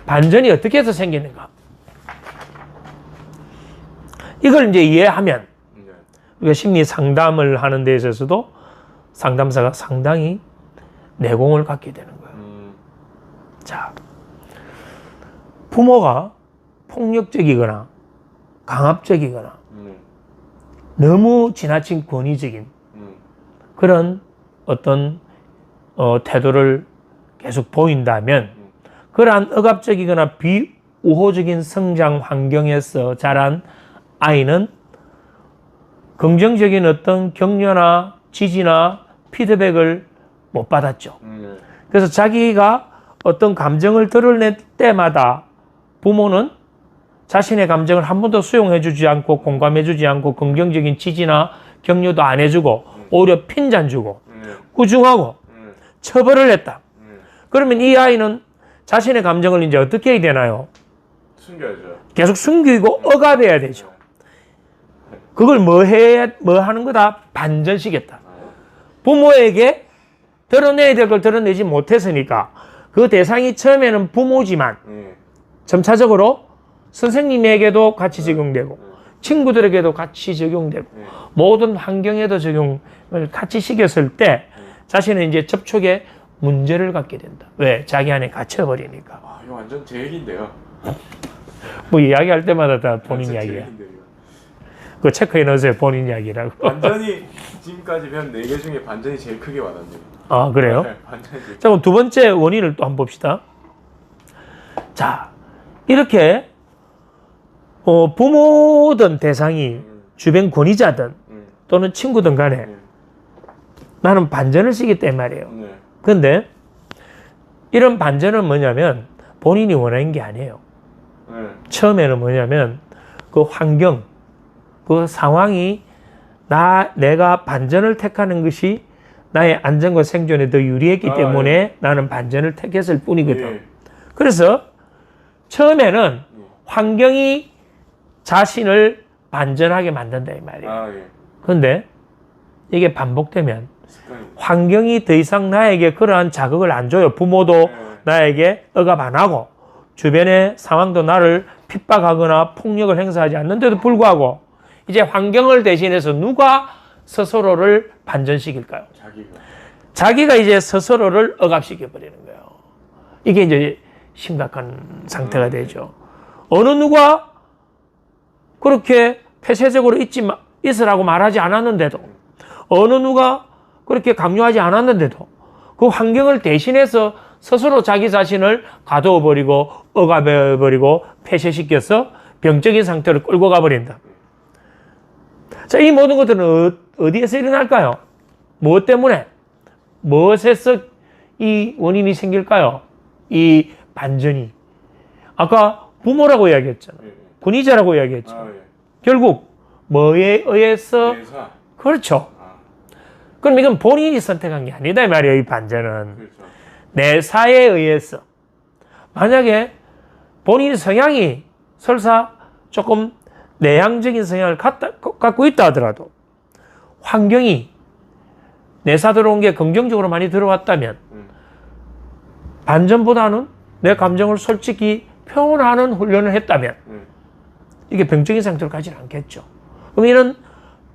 반전이 어떻게 해서 생기는가? 이걸 이제 이해하면 우리가 심리 상담을 하는 데 있어서도 상담사가 상당히 내공을 갖게 되는 거예요. 자, 부모가 폭력적이거나 강압적이거나 너무 지나친 권위적인 그런 어떤 태도를 계속 보인다면 그러한 억압적이거나 비우호적인 성장 환경에서 자란 아이는 긍정적인 어떤 격려나 지지나 피드백을 못 받았죠. 그래서 자기가 어떤 감정을 드러낼 때마다 부모는 자신의 감정을 한 번도 수용해주지 않고 공감해주지 않고 긍정적인 지지나 격려도 안 해주고 오히려 핀잔 주고 꾸중하고 처벌을 했다. 그러면 이 아이는 자신의 감정을 이제 어떻게 해야 되나요? 숨겨야죠. 계속 숨기고 억압해야 되죠. 그걸 뭐 하는 거다? 반전시켰다. 부모에게 드러내야 될 걸 드러내지 못했으니까 그 대상이 처음에는 부모지만 점차적으로 선생님에게도 같이 적용되고 친구들에게도 같이 적용되고 모든 환경에도 적용을 같이 시켰을 때 자신은 이제 접촉에 문제를 갖게 된다. 왜? 자기 안에 갇혀버리니까. 아, 이거 완전 제 얘기인데요. 뭐 이야기할 때마다 다 본인 이야기야. 얘기인데요, 이거. 그거 체크해 넣으세요. 본인 이야기라고. 반전이 지금까지 배운 4개 중에 반전이 제일 크게 와닿네요. 아, 그래요? 네, 반전이 제일 자, 그럼 두 번째 원인을 또 한번 봅시다. 자, 이렇게 부모든 대상이 주변 권위자든 또는 친구든 간에 나는 반전을 시기 때문에 말이에요. 근데 이런 반전은 뭐냐면 본인이 원하는 게 아니에요. 처음에는 뭐냐면 그 환경, 그 상황이 내가 반전을 택하는 것이 나의 안전과 생존에 더 유리했기 때문에 나는 반전을 택했을 뿐이거든. 그래서 처음에는 환경이 자신을 반전하게 만든다 이 말이에요. 그런데 이게 반복되면 환경이 더 이상 나에게 그러한 자극을 안 줘요. 부모도 나에게 억압 안 하고 주변의 상황도 나를 핍박하거나 폭력을 행사하지 않는데도 불구하고 이제 환경을 대신해서 누가 스스로를 반전시킬까요? 자기가 이제 스스로를 억압시켜 버리는 거예요. 이게 이제 심각한 상태가 되죠. 어느 누가 그렇게 폐쇄적으로 있으라고 말하지 않았는데도 어느 누가 그렇게 강요하지 않았는데도 그 환경을 대신해서 스스로 자기 자신을 가두어버리고 억압해버리고 폐쇄시켜서 병적인 상태로 끌고 가버린다. 자, 이 모든 것들은 어디에서 일어날까요? 무엇 때문에? 무엇에서 이 원인이 생길까요? 이 반전이. 아까 부모라고 이야기했잖아요. 권위자라고 이야기했죠. 결국 뭐에 의해서? 그렇죠. 그럼 이건 본인이 선택한 게 아니다 이 말이에요. 이 반전은. 내사에 의해서. 만약에 본인 성향이 설사 조금 내향적인 성향을 갖고 있다 하더라도 환경이 내사 들어온 게 긍정적으로 많이 들어왔다면 반전보다는 내 감정을 솔직히 표현하는 훈련을 했다면 이게 병적인 상태로 가지는 않겠죠. 그럼 이런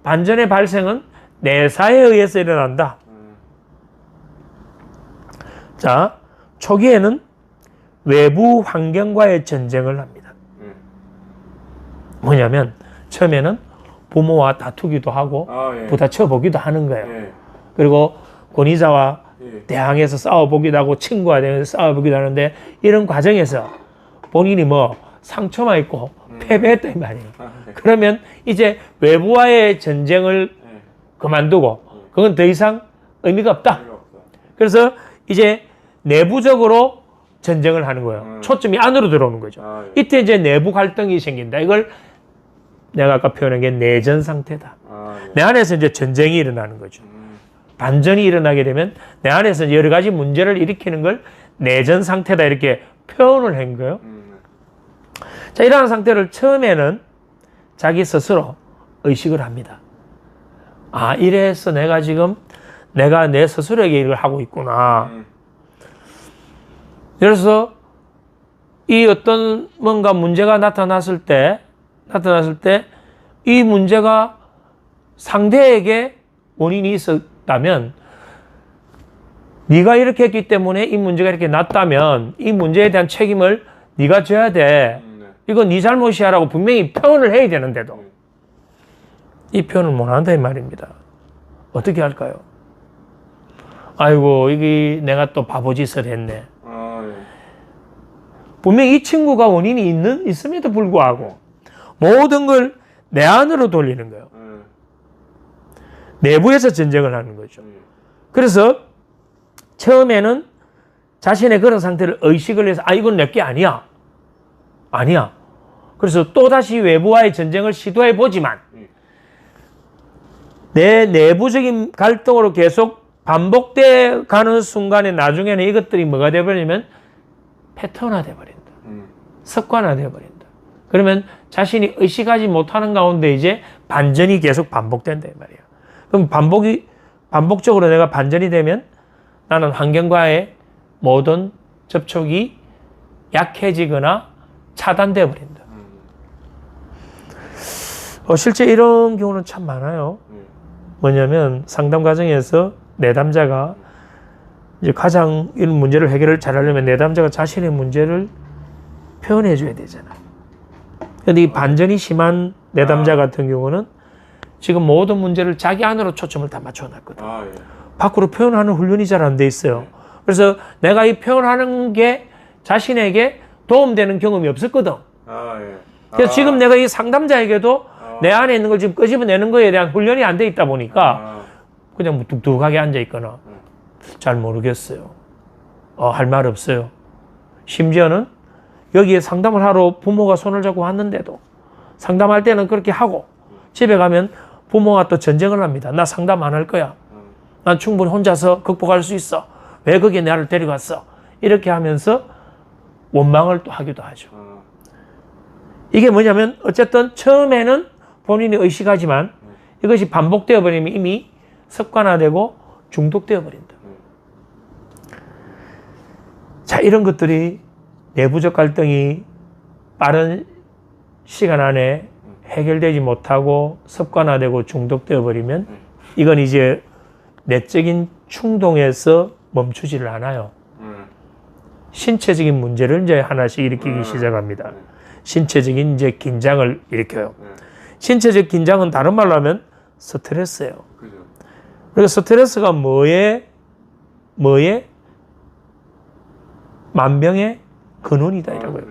반전의 발생은 내사에 의해서 일어난다. 자, 초기에는 외부 환경과의 전쟁을 합니다. 뭐냐면 처음에는 부모와 다투기도 하고 부딪혀보기도 하는 거예요. 그리고 권위자와 대항해서 싸워보기도 하고 친구와 대항해서 싸워보기도 하는데 이런 과정에서 본인이 뭐 상처만 있고 패배했다 이 말이에요. 그러면 이제 외부와의 전쟁을 그만두고 그건 더 이상 의미가 없다. 그래서 이제 내부적으로 전쟁을 하는 거예요. 초점이 안으로 들어오는 거죠. 이때 이제 내부 갈등이 생긴다. 이걸 내가 아까 표현한 게 내전 상태다. 내 안에서 이제 전쟁이 일어나는 거죠. 반전이 일어나게 되면 내 안에서 여러 가지 문제를 일으키는 걸 내전 상태다 이렇게 표현을 한 거예요. 자, 이러한 상태를 처음에는 자기 스스로 의식을 합니다. 아, 이래서 내가 지금 내가 내 스스로에게 일을 하고 있구나. 그래서 이 어떤 뭔가 문제가 나타났을 때 이 문제가 상대에게 원인이 있었다면 네가 이렇게 했기 때문에 이 문제가 이렇게 났다면 이 문제에 대한 책임을 네가 져야 돼. 이건 네 잘못이야라고 분명히 표현을 해야 되는데도 이 표현을 못 한다 이 말입니다. 어떻게 할까요? 아이고 이게 내가 또 바보짓을 했네. 분명히 이 친구가 원인이 있음에도 불구하고 모든 걸 내 안으로 돌리는 거예요. 내부에서 전쟁을 하는 거죠. 그래서 처음에는 자신의 그런 상태를 의식을 해서 이건 내게 아니야. 그래서 또다시 외부와의 전쟁을 시도해 보지만 내 내부적인 갈등으로 계속 반복돼 가는 순간에 나중에는 이것들이 뭐가 되어버리면 패턴화 되어버린다. 습관화 되어버린다. 그러면 자신이 의식하지 못하는 가운데 이제 반전이 계속 반복된다 이 말이야. 그럼 반복적으로 내가 반전이 되면 나는 환경과의 모든 접촉이 약해지거나 차단되어 버린다. 실제 이런 경우는 참 많아요. 뭐냐면 상담 과정에서 내담자가 이제 가장 이런 문제를 해결을 잘하려면 내담자가 자신의 문제를 표현해 줘야 되잖아. 근데 이 반전이 심한 내담자 같은 경우는 지금 모든 문제를 자기 안으로 초점을 다 맞춰놨거든. 밖으로 표현하는 훈련이 잘 안 돼 있어요. 그래서 내가 이 표현하는 게 자신에게 도움되는 경험이 없었거든. 그래서 지금 내가 이 상담자에게도 내 안에 있는 걸 지금 끄집어내는 거에 대한 훈련이 안 돼 있다 보니까 그냥 뭐 뚝뚝하게 앉아 있거나 잘 모르겠어요. 할 말 없어요. 심지어는 여기에 상담을 하러 부모가 손을 잡고 왔는데도 상담할 때는 그렇게 하고 집에 가면 부모가 또 전쟁을 합니다. 나 상담 안 할 거야. 난 충분히 혼자서 극복할 수 있어. 왜 거기에 나를 데려갔어? 이렇게 하면서 원망을 또 하기도 하죠. 이게 뭐냐면 어쨌든 처음에는 본인이 의식하지만 이것이 반복되어 버리면 이미 습관화되고 중독되어 버린다. 자, 이런 것들이 내부적 갈등이 빠른 시간 안에 해결되지 못하고 습관화되고 중독되어 버리면 이건 이제 내적인 충동에서 멈추지를 않아요. 신체적인 문제를 이제 하나씩 일으키기 시작합니다. 신체적인 이제 긴장을 일으켜요. 신체적 긴장은 다른 말로 하면 스트레스예요. 그리고 스트레스가 뭐에 만병의 근원이다 이라고 해요.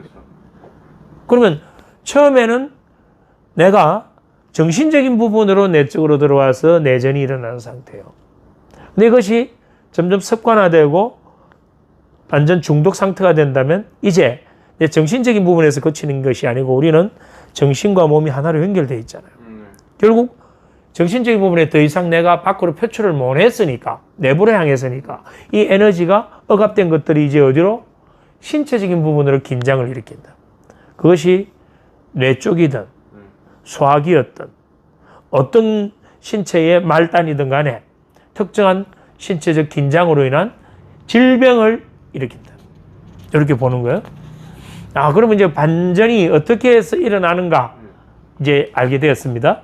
그러면 처음에는 내가 정신적인 부분으로 내적으로 들어와서 내전이 일어나는 상태예요. 근데 이것이 점점 습관화되고 완전 중독 상태가 된다면 이제 내 정신적인 부분에서 거치는 것이 아니고 우리는 정신과 몸이 하나로 연결되어 있잖아요. 결국 정신적인 부분에 더 이상 내가 밖으로 표출을 못 했으니까 내부로 향했으니까 이 에너지가 억압된 것들이 이제 어디로? 신체적인 부분으로 긴장을 일으킨다. 그것이 뇌 쪽이든 소화기였든 어떤 신체의 말단이든 간에 특정한 신체적 긴장으로 인한 질병을 일으킨다. 이렇게 보는 거예요. 그러면 이제 반전이 어떻게 해서 일어나는가 이제 알게 되었습니다.